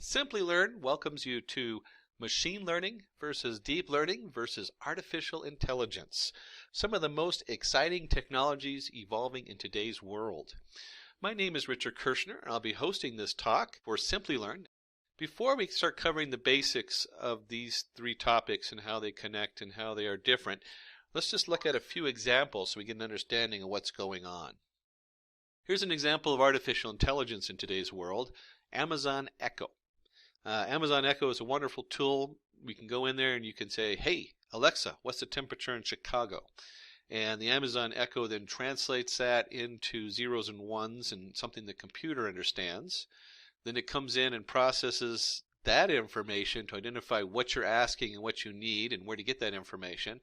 Simplilearn welcomes you to machine learning versus deep learning versus artificial intelligence, some of the most exciting technologies evolving in today's world. My name is Richard Kirschner, and I'll be hosting this talk for Simplilearn. Before we start covering the basics of these three topics and how they connect and how they are different, let's just look at a few examples so we get an understanding of what's going on. Here's an example of artificial intelligence in today's world, Amazon Echo. Amazon Echo is a wonderful tool. We can go in there and you can say, hey, Alexa, what's the temperature in Chicago? And the Amazon Echo then translates that into zeros and ones and something the computer understands. Then it comes in and processes that information to identify what you're asking and what you need and where to get that information.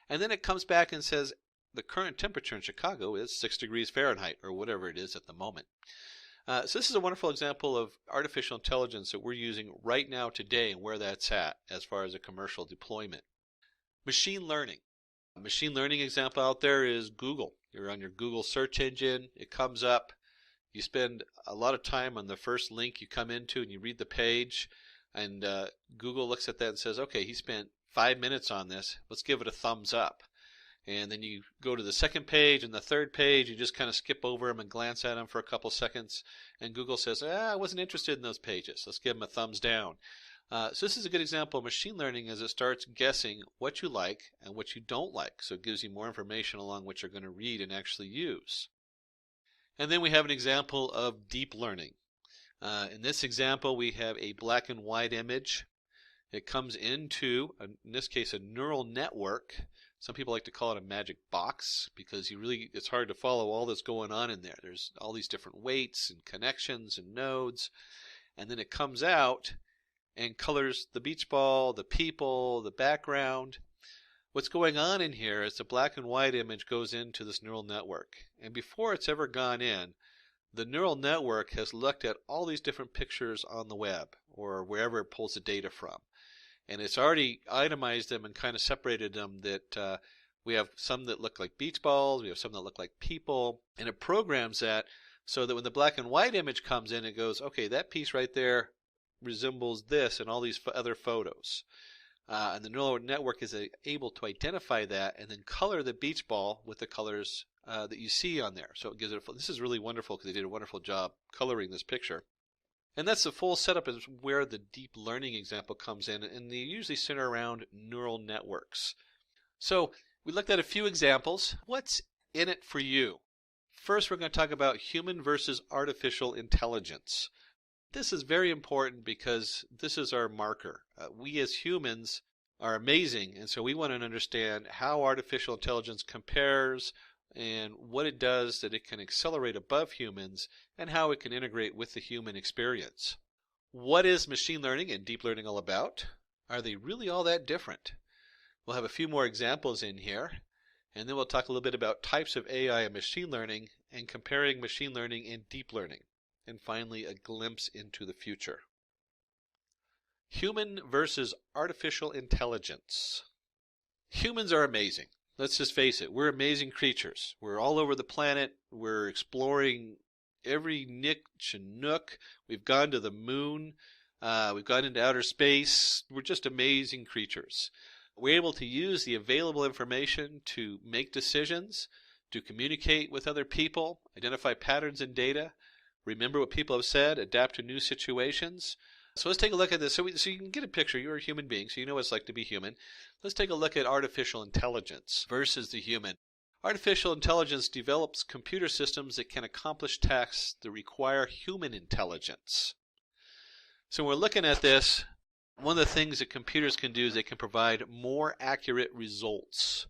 And then it comes back and says the current temperature in Chicago is 6 degrees Fahrenheit or whatever it is at the moment. So this is a wonderful example of artificial intelligence that we're using right now today and where that's at as far as a commercial deployment. Machine learning. A machine learning example out there is Google. You're on your Google search engine. It comes up. You spend a lot of time on the first link you come into and you read the page. And Google looks at that and says, okay, he spent 5 minutes on this. Let's give it a thumbs up. And then you go to the second page and the third page, you just kind of skip over them and glance at them for a couple seconds. And Google says, I wasn't interested in those pages. Let's give them a thumbs down. So this is a good example of machine learning as it starts guessing what you like and what you don't like. So it gives you more information along what you're going to read and actually use. And then we have an example of deep learning. In this example, we have a black and white image. It comes into, in this case, a neural network. Some people like to call it a magic box because it's hard to follow all that's going on in there. There's all these different weights and connections and nodes. And then it comes out and colors the beach ball, the people, the background. What's going on in here is the black and white image goes into this neural network. And before it's ever gone in, the neural network has looked at all these different pictures on the web or wherever it pulls the data from. And it's already itemized them and kind of separated them that we have some that look like beach balls, we have some that look like people, and it programs that so that when the black and white image comes in, it goes, okay, that piece right there resembles this and all these other photos. And the neural network is able to identify that and then color the beach ball with the colors that you see on there. So it gives it this is really wonderful because they did a wonderful job coloring this picture. And that's the full setup is where the deep learning example comes in, and they usually center around neural networks. So we looked at a few examples. What's in it for you? First, we're going to talk about human versus artificial intelligence. This is very important because this is our marker. We as humans are amazing, and so we want to understand how artificial intelligence compares and what it does that it can accelerate above humans and how it can integrate with the human experience. What is machine learning and deep learning all about? Are they really all that different? We'll have a few more examples in here, and then we'll talk a little bit about types of AI and machine learning and comparing machine learning and deep learning. And finally, a glimpse into the future. Human versus artificial intelligence. Humans are amazing. Let's just face it, we're amazing creatures. We're all over the planet. We're exploring every niche and nook. We've gone to the moon. We've gone into outer space. We're just amazing creatures. We're able to use the available information to make decisions, to communicate with other people, identify patterns in data, remember what people have said, adapt to new situations. So let's take a look at this so you can get a picture. You're a human being, so you know what it's like to be human. Let's take a look at artificial intelligence versus the human. Artificial intelligence develops computer systems that can accomplish tasks that require human intelligence. So when we're looking at this, one of the things that computers can do is they can provide more accurate results.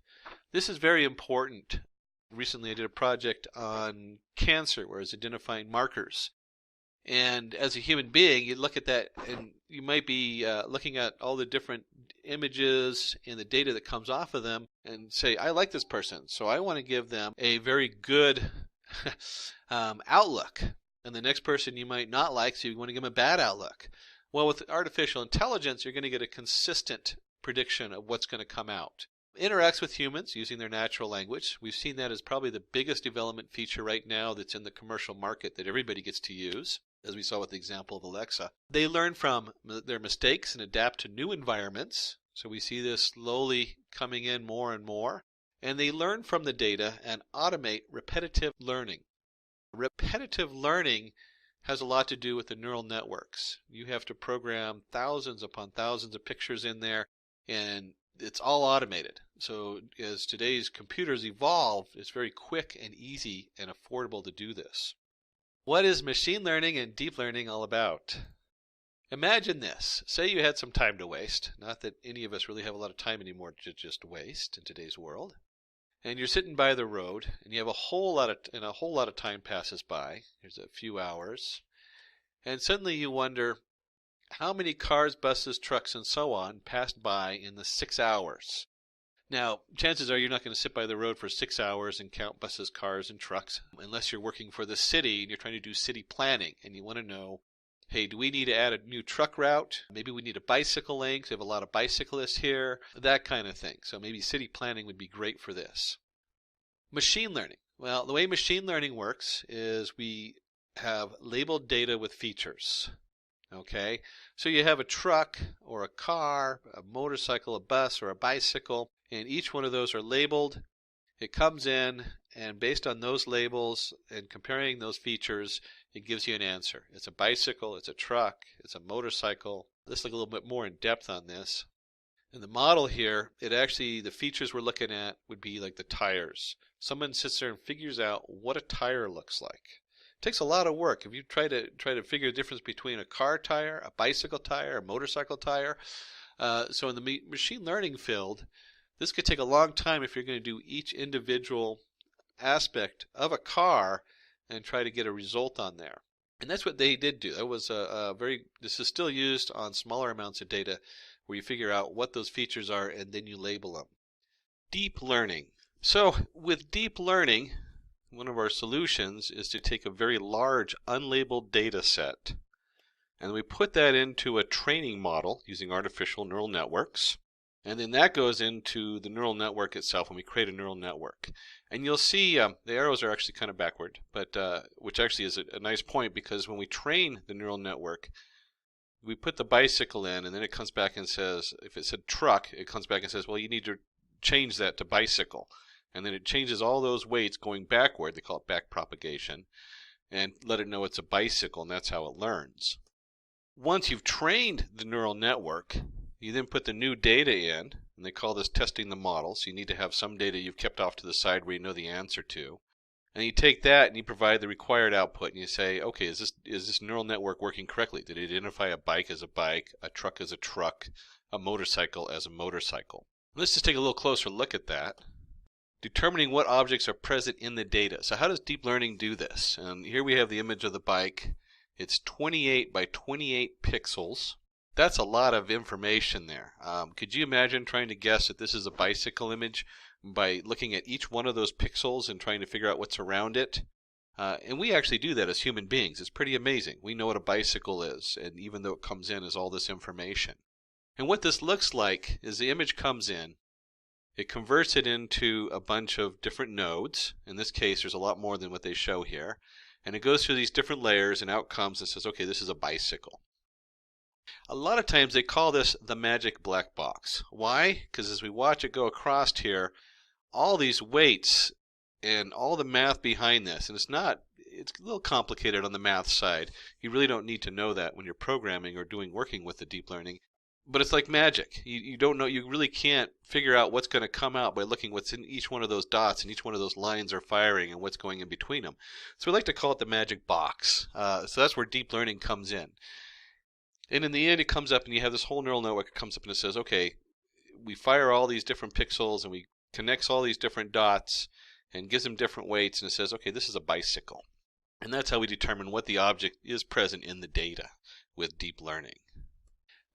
This is very important. Recently I did a project on cancer where I was identifying markers. And as a human being, you look at that and you might be looking at all the different images and the data that comes off of them and say, I like this person, so I want to give them a very good outlook. And the next person you might not like, so you want to give them a bad outlook. Well, with artificial intelligence, you're going to get a consistent prediction of what's going to come out. interacts with humans using their natural language. We've seen that as probably the biggest development feature right now that's in the commercial market that everybody gets to use. as we saw with the example of Alexa. They learn from their mistakes and adapt to new environments. So we see this slowly coming in more and more. And they learn from the data and automate repetitive learning. Repetitive learning has a lot to do with the neural networks. You have to program thousands upon thousands of pictures in there, and it's all automated. So as today's computers evolve, it's very quick and easy and affordable to do this. What is machine learning and deep learning all about? Imagine this. Say you had some time to waste. Not that any of us really have a lot of time anymore to just waste in today's world. And you're sitting by the road, and you have a whole lot of time passes by. There's a few hours, and suddenly you wonder how many cars, buses, trucks, and so on passed by in the 6 hours. Now, chances are you're not going to sit by the road for 6 hours and count buses, cars, and trucks, unless you're working for the city and you're trying to do city planning, and you want to know, hey, do we need to add a new truck route? Maybe we need a bicycle lane because we have a lot of bicyclists here, that kind of thing. So maybe city planning would be great for this. Machine learning. Well, the way machine learning works is we have labeled data with features. Okay, so you have a truck or a car, a motorcycle, a bus, or a bicycle, and each one of those are labeled. It comes in, and based on those labels and comparing those features, it gives you an answer. It's a bicycle, it's a truck, it's a motorcycle. Let's look a little bit more in depth on this. In the model here, the features we're looking at would be like the tires. Someone sits there and figures out what a tire looks like. It takes a lot of work. If you try to figure the difference between a car tire, a bicycle tire, a motorcycle tire, so in the machine learning field, this could take a long time if you're going to do each individual aspect of a car and try to get a result on there. And that's what they did do. That was this is still used on smaller amounts of data where you figure out what those features are and then you label them. Deep learning. So with deep learning, one of our solutions is to take a very large unlabeled data set and we put that into a training model using artificial neural networks. And then that goes into the neural network itself when we create a neural network. And you'll see the arrows are actually kind of backward, but which actually is a nice point because when we train the neural network, we put the bicycle in and then it comes back and says, if it said truck, it comes back and says, well, you need to change that to bicycle. And then it changes all those weights going backward, they call it back propagation, and let it know it's a bicycle, and that's how it learns. Once you've trained the neural network, you then put the new data in, and they call this testing the model, so you need to have some data you've kept off to the side where you know the answer to. And you take that and you provide the required output, and you say, okay, is this neural network working correctly? Did it identify a bike as a bike, a truck as a truck, a motorcycle as a motorcycle? Let's just take a little closer look at that. Determining what objects are present in the data. So how does deep learning do this? And here we have the image of the bike. It's 28 by 28 pixels. That's a lot of information there. Could you imagine trying to guess that this is a bicycle image by looking at each one of those pixels and trying to figure out what's around it? And we actually do that as human beings. It's pretty amazing. We know what a bicycle is, and even though it comes in as all this information. And what this looks like is the image comes in, it converts it into a bunch of different nodes. In this case, there's a lot more than what they show here. And it goes through these different layers and out comes and says, okay, this is a bicycle. A lot of times they call this the magic black box. Why? Because as we watch it go across here, all these weights and all the math behind this, and it's a little complicated on the math side. You really don't need to know that when you're programming or working with the deep learning. But it's like magic. You don't know, you really can't figure out what's going to come out by looking what's in each one of those dots and each one of those lines are firing and what's going in between them. So we like to call it the magic box. So that's where deep learning comes in. And in the end, it comes up and you have this whole neural network that comes up and it says, okay, we fire all these different pixels and we connects all these different dots and gives them different weights and it says, okay, this is a bicycle. And that's how we determine what the object is present in the data with deep learning.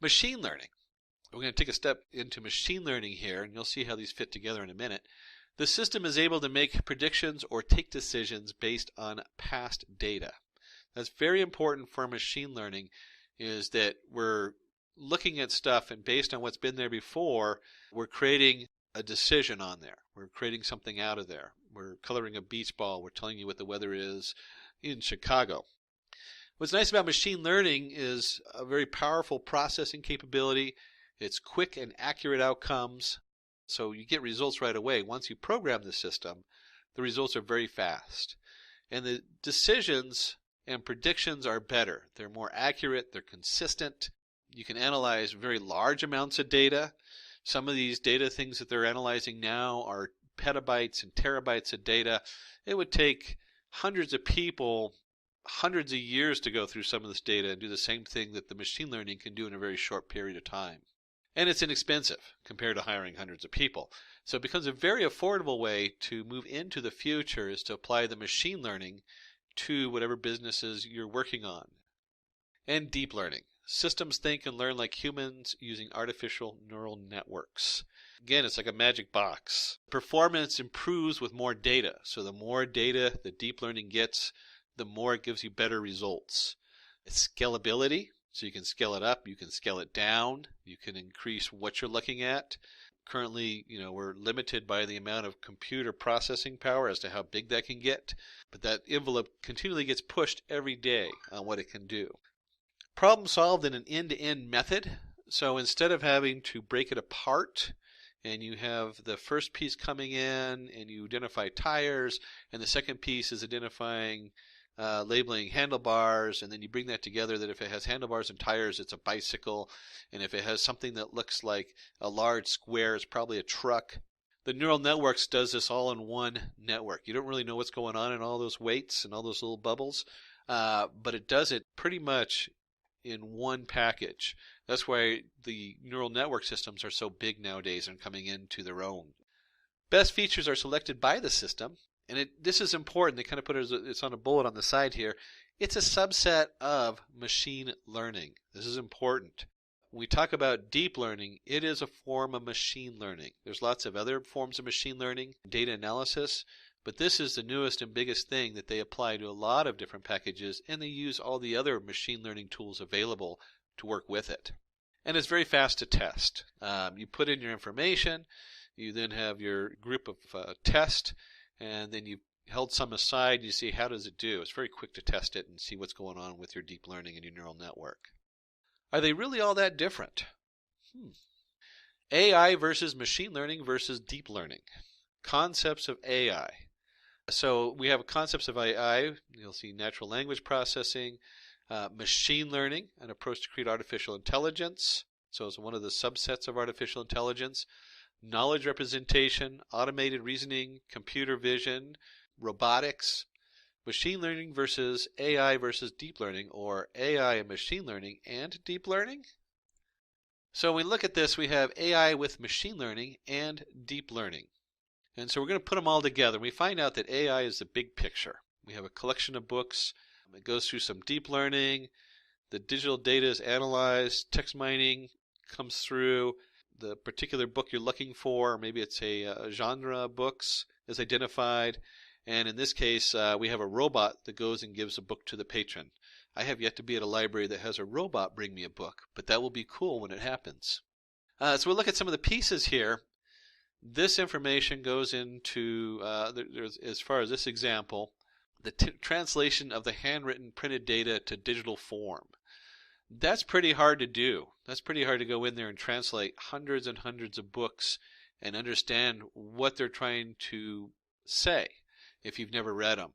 Machine learning. We're going to take a step into machine learning here, and you'll see how these fit together in a minute. The system is able to make predictions or take decisions based on past data. That's very important for machine learning, is that we're looking at stuff, and based on what's been there before, we're creating a decision on there. We're creating something out of there. We're coloring a beach ball. We're telling you what the weather is in Chicago. What's nice about machine learning is a very powerful processing capability. It's quick and accurate outcomes, so you get results right away. Once you program the system, the results are very fast. And the decisions and predictions are better. They're more accurate, they're consistent. You can analyze very large amounts of data. Some of these data things that they're analyzing now are petabytes and terabytes of data. It would take hundreds of people hundreds of years to go through some of this data and do the same thing that the machine learning can do in a very short period of time. And it's inexpensive compared to hiring hundreds of people. So it becomes a very affordable way to move into the future is to apply the machine learning to whatever businesses you're working on. And deep learning. Systems think and learn like humans using artificial neural networks. Again, it's like a magic box. Performance improves with more data. So the more data the deep learning gets, the more it gives you better results. It's scalability, so you can scale it up, you can scale it down, you can increase what you're looking at. Currently, we're limited by the amount of computer processing power as to how big that can get, but that envelope continually gets pushed every day on what it can do. Problem solved in an end-to-end method, so instead of having to break it apart, and you have the first piece coming in and you identify tires, and the second piece is identifying labeling handlebars, and then you bring that together that if it has handlebars and tires, it's a bicycle, and if it has something that looks like a large square, it's probably a truck. The neural networks does this all in one network. You don't really know what's going on in all those weights and all those little bubbles, but it does it pretty much in one package. That's why the neural network systems are so big nowadays and coming into their own. Best features are selected by the system. And this is important. They kind of put it's on a bullet on the side here. It's a subset of machine learning. This is important. When we talk about deep learning, it is a form of machine learning. There's lots of other forms of machine learning, data analysis, but this is the newest and biggest thing that they apply to a lot of different packages, and they use all the other machine learning tools available to work with it. And it's very fast to test. You put in your information, you then have your group of tests, and then you held some aside, you see how does it do. It's very quick to test it and see what's going on with your deep learning and your neural network. Are they really all that different? AI versus machine learning versus deep learning. Concepts of AI. So we have concepts of AI. You'll see natural language processing, machine learning, an approach to create artificial intelligence. So it's one of the subsets of artificial intelligence. Knowledge representation, automated reasoning, computer vision, robotics, machine learning versus AI versus deep learning, or AI and machine learning and deep learning. So when we look at this, we have AI with machine learning and deep learning. And so we're going to put them all together. We find out that AI is the big picture. We have a collection of books. It goes through some deep learning. The digital data is analyzed. Text mining comes through. The particular book you're looking for, maybe it's a genre of books, is identified. And in this case, we have a robot that goes and gives a book to the patron. I have yet to be at a library that has a robot bring me a book, but that will be cool when it happens. So we'll look at some of the pieces here. This information goes into, as far as this example, the translation of the handwritten printed data to digital form. That's pretty hard to do. That's pretty hard to go in there and translate hundreds and hundreds of books and understand what they're trying to say if you've never read them.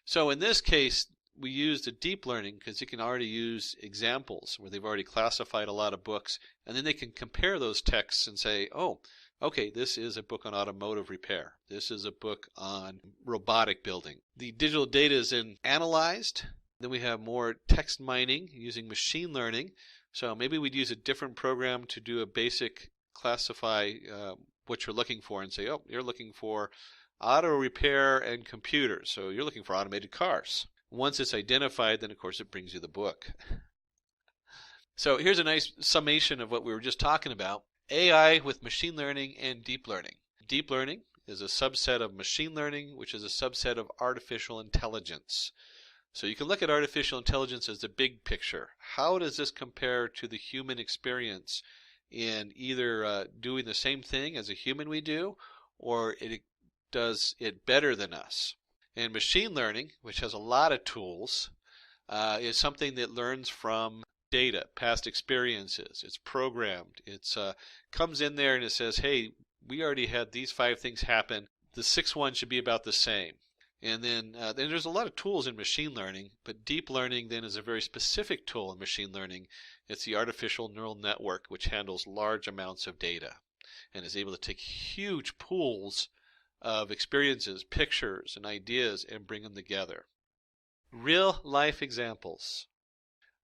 So in this case, we used a deep learning because you can already use examples where they've already classified a lot of books, and then they can compare those texts and say, oh, okay, this is a book on automotive repair. This is a book on robotic building. The digital data is then analyzed. Then we have more text mining using machine learning. So maybe we'd use a different program to do a basic classify what you're looking for and say, oh, you're looking for auto repair and computers. So you're looking for automated cars. Once it's identified, then of course it brings you the book. So here's a nice summation of what we were just talking about. AI with machine learning and deep learning. Deep learning is a subset of machine learning, which is a subset of artificial intelligence. So you can look at artificial intelligence as the big picture. How does this compare to the human experience in either doing the same thing as a human we do, or it does it better than us? And machine learning, which has a lot of tools, is something that learns from data, past experiences. It's programmed. It's comes in there and it says, hey, we already had these 5 things happen. The 6th one should be about the same. And then there's a lot of tools in machine learning, but deep learning then is a very specific tool in machine learning. It's the artificial neural network, which handles large amounts of data and is able to take huge pools of experiences, pictures, and ideas and bring them together. Real life examples.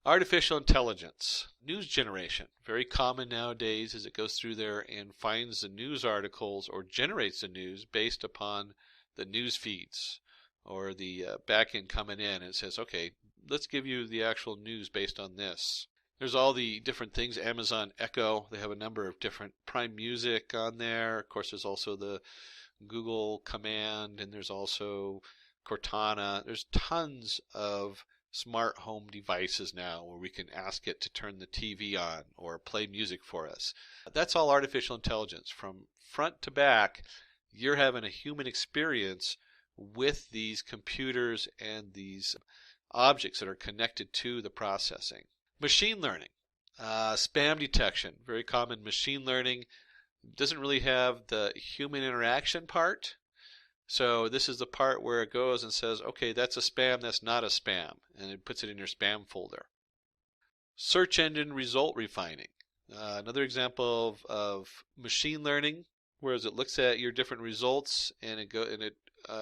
Artificial intelligence, news generation, very common nowadays as it goes through there and finds the news articles or generates the news based upon the news feeds or the backend coming in, and it says, okay, let's give you the actual news based on this. There's all the different things, Amazon Echo, they have a number of different Prime Music on there. Of course, there's also the Google Command, and there's also Cortana. There's tons of smart home devices now where we can ask it to turn the TV on or play music for us. That's all artificial intelligence. From front to back, you're having a human experience with these computers and these objects that are connected to the processing. Machine learning, spam detection, very common. Machine learning doesn't really have the human interaction part. So this is the part where it goes and says, okay, that's a spam, that's not a spam, and it puts it in your spam folder. Search engine result refining, another example of machine learning, whereas it looks at your different results and it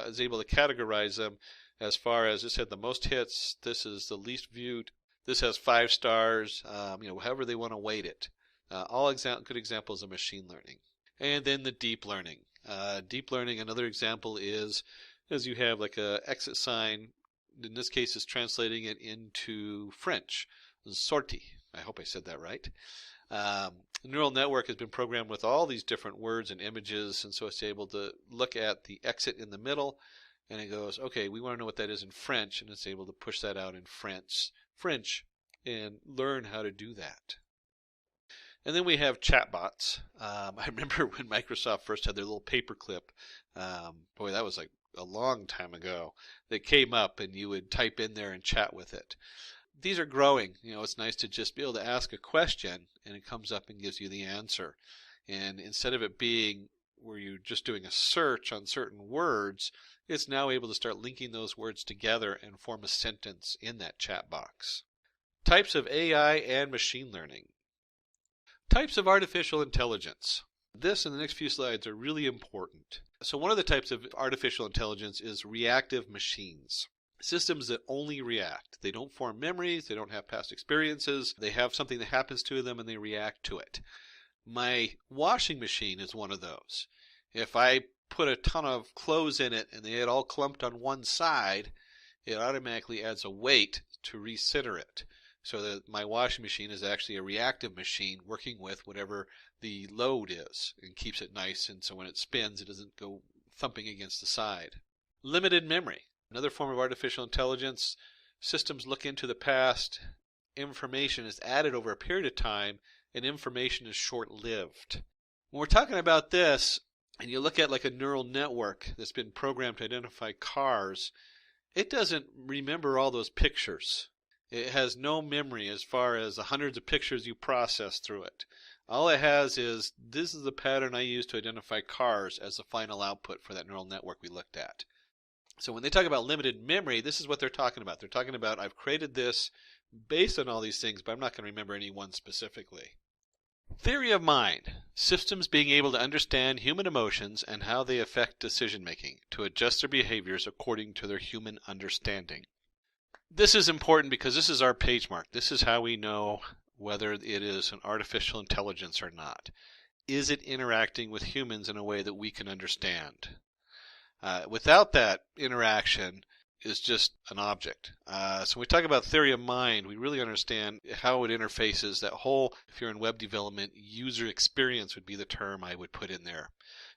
is able to categorize them as far as this had the most hits, this is the least viewed, this has 5 stars, however they want to weight it. All good examples of machine learning. And then the deep learning. Deep learning, another example is as you have like a exit sign, in this case is translating it into French, sortie. I hope I said that right. The neural network has been programmed with all these different words and images, and so it's able to look at the exit in the middle, and it goes, okay, we want to know what that is in French, and it's able to push that out in French, and learn how to do that. And then we have chatbots. I remember when Microsoft first had their little paperclip. Boy, that was like a long time ago. That came up and you would type in there and chat with it. These are growing. It's nice to just be able to ask a question and it comes up and gives you the answer. And instead of it being where you're just doing a search on certain words, it's now able to start linking those words together and form a sentence in that chat box. Types of AI and machine learning. Types of artificial intelligence. This and the next few slides are really important. So one of the types of artificial intelligence is reactive machines. Systems that only react. They don't form memories, they don't have past experiences, they have something that happens to them and they react to it. My washing machine is one of those. If I put a ton of clothes in it and they get all clumped on one side, it automatically adds a weight to recenter it. So that my washing machine is actually a reactive machine working with whatever the load is and keeps it nice, and so when it spins it doesn't go thumping against the side. Limited memory. Another form of artificial intelligence. Systems look into the past. Information is added over a period of time and information is short-lived. When we're talking about this and you look at like a neural network that's been programmed to identify cars, it doesn't remember all those pictures. It has no memory as far as the hundreds of pictures you process through it. All it has is, this is the pattern I use to identify cars as the final output for that neural network we looked at. So when they talk about limited memory, this is what they're talking about. They're talking about, I've created this based on all these things, but I'm not going to remember any one specifically. Theory of mind. Systems being able to understand human emotions and how they affect decision making to adjust their behaviors according to their human understanding. This is important because this is our page mark. This is how we know whether it is an artificial intelligence or not. Is it interacting with humans in a way that we can understand? Without that interaction, is just an object. So when we talk about theory of mind, we really understand how it interfaces. That whole, if you're in web development, user experience would be the term I would put in there.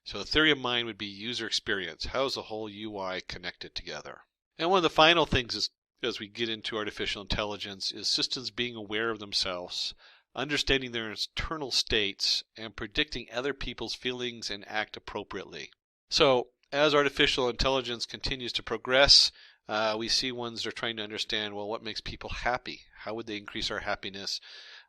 So theory of mind would be user experience. How is the whole UI connected together? And one of the final things is, as we get into artificial intelligence, is systems being aware of themselves, understanding their internal states, and predicting other people's feelings and act appropriately. So As artificial intelligence continues to progress, we see ones that are trying to understand, well, what makes people happy? How would they increase our happiness?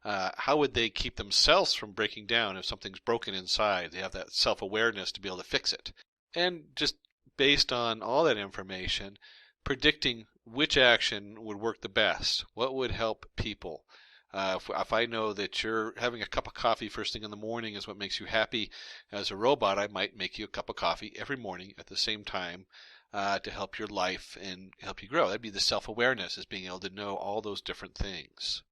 How would they keep themselves from breaking down if something's broken inside? They have that self-awareness to be able to fix it. And just based on all that information, predicting which action would work the best, what would help people. If I know that you're having a cup of coffee first thing in the morning is what makes you happy as a robot, I might make you a cup of coffee every morning at the same time to help your life and help you grow. That'd be the self-awareness, is being able to know all those different things.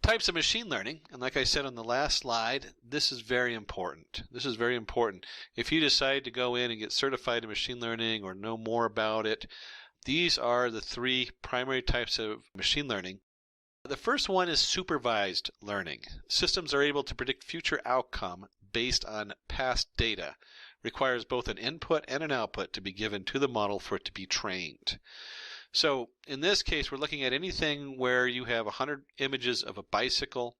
Types of machine learning, and like I said on the last slide, this is very important. This is very important. If you decide to go in and get certified in machine learning or know more about it, these are the three primary types of machine learning. The first one is supervised learning. Systems are able to predict future outcome based on past data. Requires both an input and an output to be given to the model for it to be trained. So in this case, we're looking at anything where you have 100 images of a bicycle,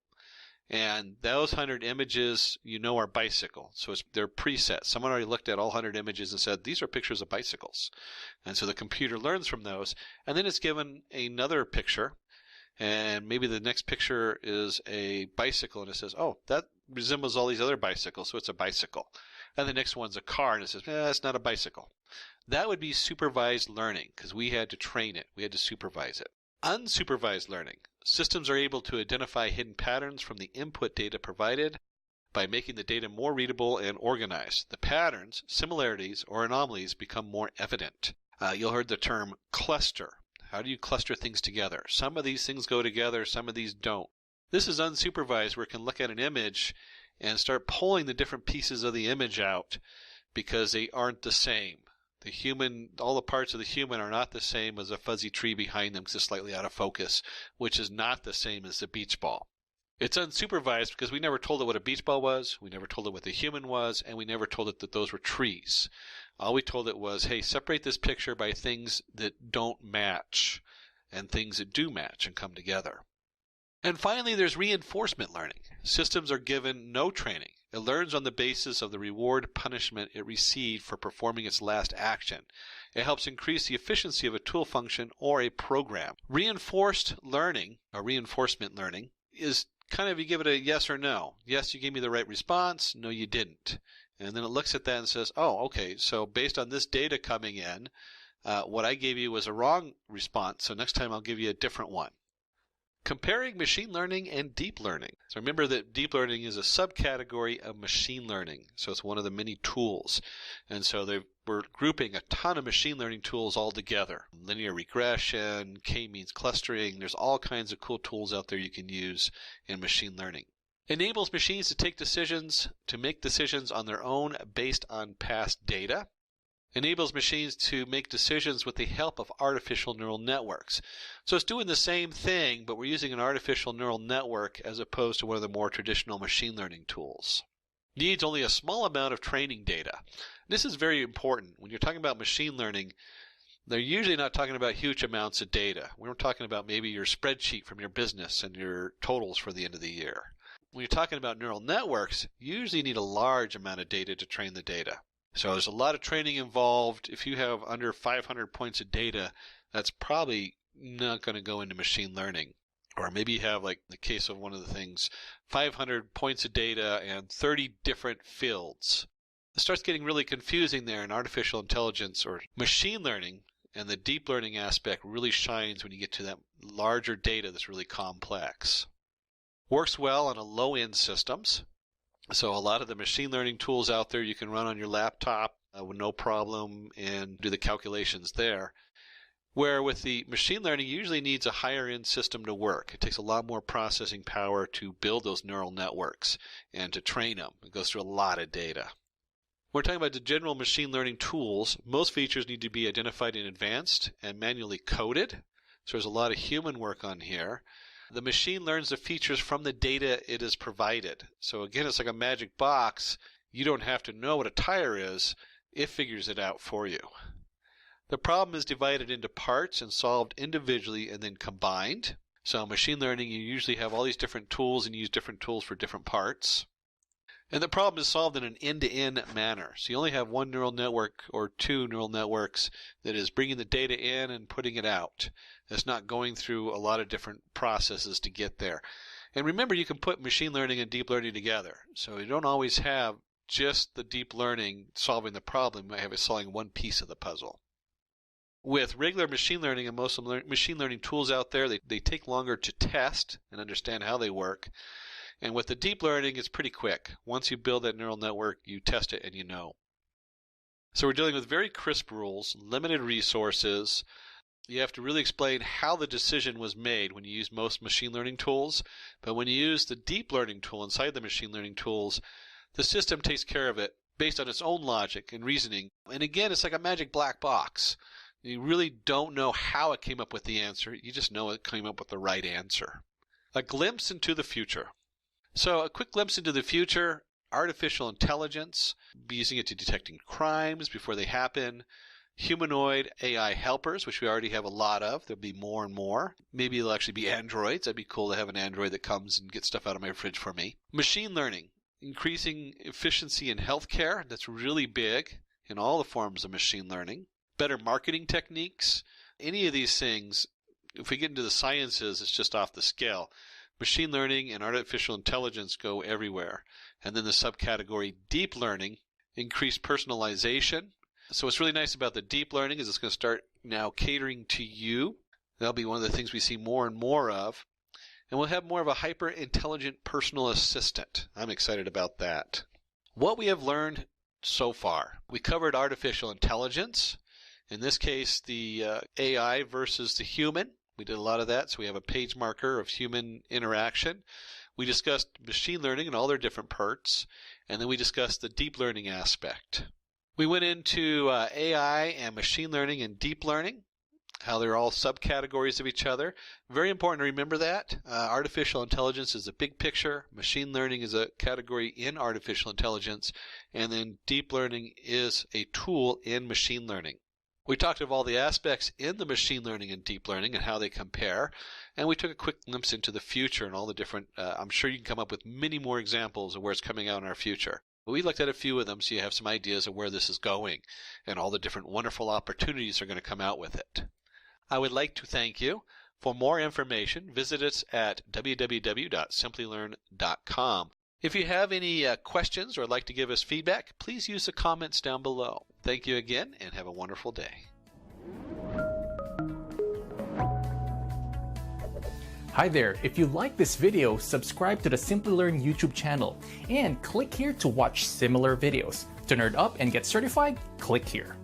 and those 100 images are bicycle. So they're preset. Someone already looked at all 100 images and said, these are pictures of bicycles. And so the computer learns from those, and then it's given another picture, and maybe the next picture is a bicycle, and it says, oh, that resembles all these other bicycles, so it's a bicycle. And the next one's a car, and it says, it's not a bicycle. That would be supervised learning, because we had to train it. We had to supervise it. Unsupervised learning. Systems are able to identify hidden patterns from the input data provided by making the data more readable and organized. The patterns, similarities, or anomalies become more evident. You'll heard the term cluster. How do you cluster things together? Some of these things go together, some of these don't. This is unsupervised, where it can look at an image and start pulling the different pieces of the image out because they aren't the same. All the parts of the human are not the same as a fuzzy tree behind them because it's slightly out of focus, which is not the same as the beach ball. It's unsupervised because we never told it what a beach ball was, we never told it what the human was, and we never told it that those were trees. All we told it was, hey, separate this picture by things that don't match and things that do match and come together. And finally, there's reinforcement learning. Systems are given no training. It learns on the basis of the reward punishment it received for performing its last action. It helps increase the efficiency of a tool function or a program. Reinforced learning, or reinforcement learning, is kind of, you give it a yes or no. Yes, you gave me the right response. No, you didn't. And then it looks at that and says, oh, okay, so based on this data coming in, what I gave you was a wrong response, so next time I'll give you a different one. Comparing machine learning and deep learning. So remember that deep learning is a subcategory of machine learning. So it's one of the many tools. And so we're grouping a ton of machine learning tools all together. Linear regression, k-means clustering. There's all kinds of cool tools out there you can use in machine learning. Enables machines to make decisions on their own based on past data. Enables machines to make decisions with the help of artificial neural networks. So it's doing the same thing, but we're using an artificial neural network as opposed to one of the more traditional machine learning tools. Needs only a small amount of training data. This is very important. When you're talking about machine learning, they're usually not talking about huge amounts of data. We're talking about maybe your spreadsheet from your business and your totals for the end of the year. When you're talking about neural networks, you usually need a large amount of data to train the data. So there's a lot of training involved. If you have under 500 points of data, that's probably not going to go into machine learning. Or maybe you have, like the case of one of the things, 500 points of data and 30 different fields. It starts getting really confusing there in artificial intelligence or machine learning, and the deep learning aspect really shines when you get to that larger data that's really complex. Works well on low-end systems. So a lot of the machine learning tools out there you can run on your laptop with no problem and do the calculations there. Where with the machine learning, you usually needs a higher end system to work. It takes a lot more processing power to build those neural networks and to train them. It goes through a lot of data. We're talking about the general machine learning tools. Most features need to be identified in advance and manually coded. So there's a lot of human work on here. The machine learns the features from the data it is provided. So again, it's like a magic box. You don't have to know what a tire is. It figures it out for you. The problem is divided into parts and solved individually and then combined. So machine learning, you usually have all these different tools and use different tools for different parts. And the problem is solved in an end-to-end manner. So you only have one neural network or two neural networks that is bringing the data in and putting it out. It's not going through a lot of different processes to get there. And remember, you can put machine learning and deep learning together. So you don't always have just the deep learning solving the problem. You might have it solving one piece of the puzzle. With regular machine learning and most of the machine learning tools out there, they take longer to test and understand how they work. And with the deep learning, it's pretty quick. Once you build that neural network, you test it and you know. So we're dealing with very crisp rules, limited resources. You have to really explain how the decision was made when you use most machine learning tools. But when you use the deep learning tool inside the machine learning tools, the system takes care of it based on its own logic and reasoning. And again, it's like a magic black box. You really don't know how it came up with the answer. You just know it came up with the right answer. A glimpse into the future. So a quick glimpse into the future, artificial intelligence, be using it to detecting crimes before they happen, humanoid AI helpers, which we already have a lot of. There'll be more and more. Maybe it'll actually be androids. That'd be cool to have an android that comes and gets stuff out of my fridge for me. Machine learning, increasing efficiency in healthcare. That's really big in all the forms of machine learning. Better marketing techniques. Any of these things, if we get into the sciences, it's just off the scale. Machine learning and artificial intelligence go everywhere. And then the subcategory deep learning, increased personalization. So what's really nice about the deep learning is it's going to start now catering to you. That'll be one of the things we see more and more of. And we'll have more of a hyper-intelligent personal assistant. I'm excited about that. What we have learned so far. We covered artificial intelligence. In this case, the AI versus the human. We did a lot of that, so we have a page marker of human interaction. We discussed machine learning and all their different parts, and then we discussed the deep learning aspect. We went into AI and machine learning and deep learning, how they're all subcategories of each other. Very important to remember that. Artificial intelligence is a big picture. Machine learning is a category in artificial intelligence, and then deep learning is a tool in machine learning. We talked of all the aspects in the machine learning and deep learning and how they compare, and we took a quick glimpse into the future and all the different, I'm sure you can come up with many more examples of where it's coming out in our future. But we looked at a few of them so you have some ideas of where this is going and all the different wonderful opportunities are going to come out with it. I would like to thank you. For more information, visit us at www.simplylearn.com. If you have any questions or would like to give us feedback, please use the comments down below. Thank you again and have a wonderful day. Hi there, if you like this video, subscribe to the Simply Learn YouTube channel and click here to watch similar videos. To nerd up and get certified, click here.